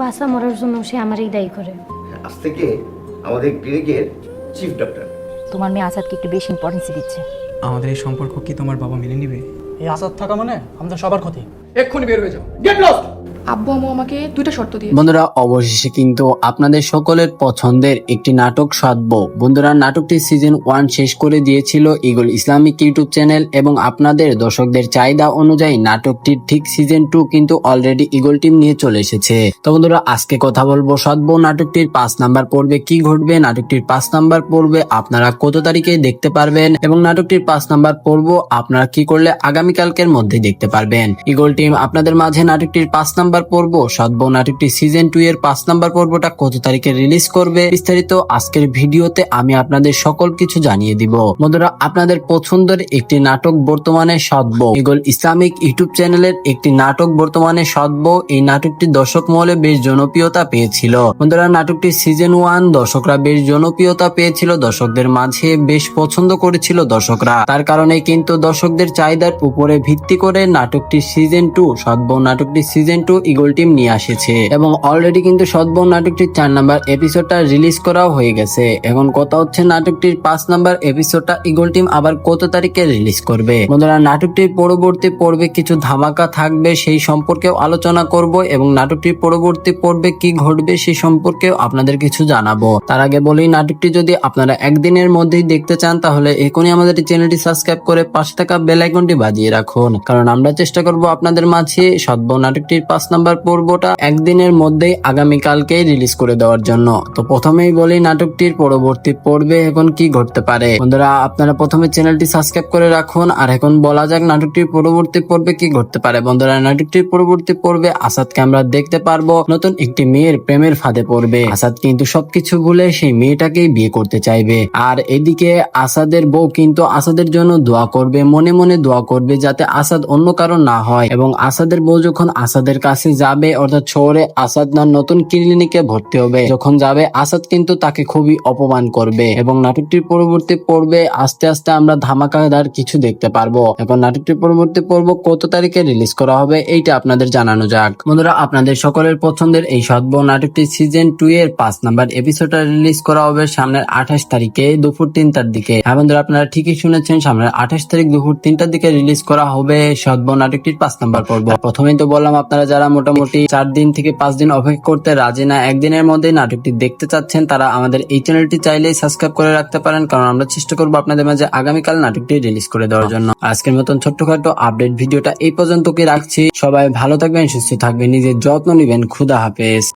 বাচ্চা মরার জন্য সে আমারই দায়ী করে। আজ থেকে আমাদের ক্লিনিকের চিফ ডক্টর। তোমার মেয়ে আসাদকে একটু বেশি ইম্পর্টেন্স দিচ্ছে। আমাদের এই সম্পর্ক কি তোমার বাবা মেনে নিবে? এই আসাদ থাকা মানে আমাদের সবার ক্ষতি। এক্ষুনি বের হয়ে যাও, গেট লস্ট। আব্বু আম্মু আমাকে দুইটা শর্ত দিয়ে বন্ধুরা অবশেষে কিন্তু আপনাদের সকলের পছন্দের একটি নাটক সাধব। বন্ধুরা নাটকটি সিজন 1 শেষ করে দিয়েছিল ইগল ইসলামিক ইউটিউব চ্যানেল এবং আপনাদের দর্শকদের চাহিদা অনুযায়ী নাটকটির ঠিক সিজন 2 কিন্তু অলরেডি ইগল টিম নিয়ে চলে এসেছে। তো বন্ধুরা আজকে কথা বলবো সাধব নাটকটির 5 নাম্বার পর্বে কি ঘটবে, নাটকটির 5 নাম্বার পর্বে আপনারা কত তারিখে দেখতে পারবেন এবং নাটকটির 5 নাম্বার পর্ব আপনারা কি করলে আগামীকালকের মধ্যে দেখতে পারবেন। ইগল টিম আপনাদের মাঝে নাটকটির 5 নাম্বার পর্ব সাধব নাটকটি সিজন 2 এর 5 নাম্বার পর্বটা কত তারিখে রিলিজ করবে বিস্তারিত আজকের ভিডিওতে আমি আপনাদের সকল কিছু জানিয়ে দিব। বন্ধুরা আপনাদের পছন্দের একটি নাটক বর্তমানে সাধব ইগল ইসলামিক ইউটিউব চ্যানেলের একটি নাটক বর্তমানে সাধব। এই নাটকটি দর্শক মহলে বেশ জনপ্রিয়তা পেয়েছিল। বন্ধুরা নাটকটি সিজন 1 দর্শকরা বেশ জনপ্রিয়তা পেয়েছিল, দর্শকদের মাঝে বেশ পছন্দ করেছিল দর্শকরা। তার কারণে কিন্তু দর্শকদের চাহিদার উপরে ভিত্তি করে নাটকটি সিজন 2 সাধব নাটকটি সিজন 2 ইগল টিম নিয়ে আসছে এবং অলরেডি কিন্তু সাধব নাটকটির 4 নাম্বার এপিসোডটা রিলিজ করাও হয়ে গেছে। এখন কথা হচ্ছে নাটকটির 5 নাম্বার এপিসোডটা ইগল টিম আবার কত তারিখে রিলিজ করবে। বন্ধুরা নাটকটির পরবর্তী পর্বে কিছু ধামাকা থাকবে সেই সম্পর্কেও আলোচনা করব এবং নাটকটির পরবর্তী পর্বে কি ঘটবে সেই সম্পর্কেও আপনাদের কিছু জানাবো। তার আগে বলি নাটকটি যদি আপনারা একদিনের মধ্যেই দেখতে চান তাহলে এখনই আমাদের চ্যানেলটি সাবস্ক্রাইব করে পাশে থাকা বেল আইকনটি বাজিয়ে রাখুন, কারণ আমরা চেষ্টা করব আপনাদের মাঝে সাধব নাটকটির 5 নাম্বার পর্বটা একদিনের মধ্যেই আগামীকালকে রিলিজ করে দেওয়ার জন্য। তো প্রথমেই বলি নাটকটির পরবর্তী পর্বে এখন কি ঘটতে পারে। বন্ধুরা আপনারা প্রথমে চ্যানেলটি সাবস্ক্রাইব করে রাখুন। আর এখন বলা যাক নাটকটির পরবর্তী পর্বে কি ঘটতে পারে। বন্ধুরা নাটকটির পরবর্তী পর্বে আসাদকে আমরা দেখতে পারবো নতুন একটি মেয়ের প্রেমের ফাঁদে পড়বে। আসাদ কিন্তু সবকিছু ভুলে সেই মেয়েটাকেই বিয়ে করতে চাইবে। আর এদিকে আসাদের বউ কিন্তু আসাদের জন্য দোয়া করবে, মনে মনে দোয়া করবে যাতে আসাদ অন্য কারো না হয়। এবং আসাদের বউ যখন আসাদের কাছে যাবে অর্থাৎ শহরে আসাদ না নতুন ক্লিনিকে ভর্তি হবে, যখন যাবে আসাদ কিন্তু তাকে খুবই অপমান করবে এবং নাটকটির পরবর্তী পর্বে আস্তে আস্তে আমরা ধামাকাদার কিছু দেখতে পারবো। এখন নাটকটির পরবর্তী পর্ব কত তারিখে রিলিজ করা হবে এইটা আপনাদের জানানো যাক। বন্ধুরা আপনাদের সকলের পছন্দের এই সাধব নাটকটি সিজন 2 এর 5 নাম্বার এপিসোডটা রিলিজ করা হবে সামনের 28 তারিখে দুপুর 3টার দিকে। হ্যাঁ বন্ধুরা আপনারা ঠিকই শুনেছেন, সামনের 28 তারিখ দুপুর 3টার দিকে রিলিজ করা হবে সাধব নাটকটির 5 নাম্বার পর্ব। প্রথমেই তো বললাম আপনারা যারা মোটামুটি 4 দিন থেকে 5 দিন অপেক্ষা করতে রাজি না, একদিনের মধ্যে নাটকটি দেখতে চাচ্ছেন, তারা আমাদের এই চ্যানেলটি চাইলেই সাবস্ক্রাইব করে রাখতে পারেন, কারণ আমরা চেষ্টা করবো আপনাদের মাঝে আগামীকাল নাটকটি রিলিজ করে দেওয়ার জন্য। আজকের মতন ছোট্টখাটো আপডেট ভিডিওটা এই পর্যন্ত কি রাখছি। সবাই ভালো থাকবেন, সুস্থ থাকবেন, নিজের যত্ন নিবেন। খুদা হাফেজ।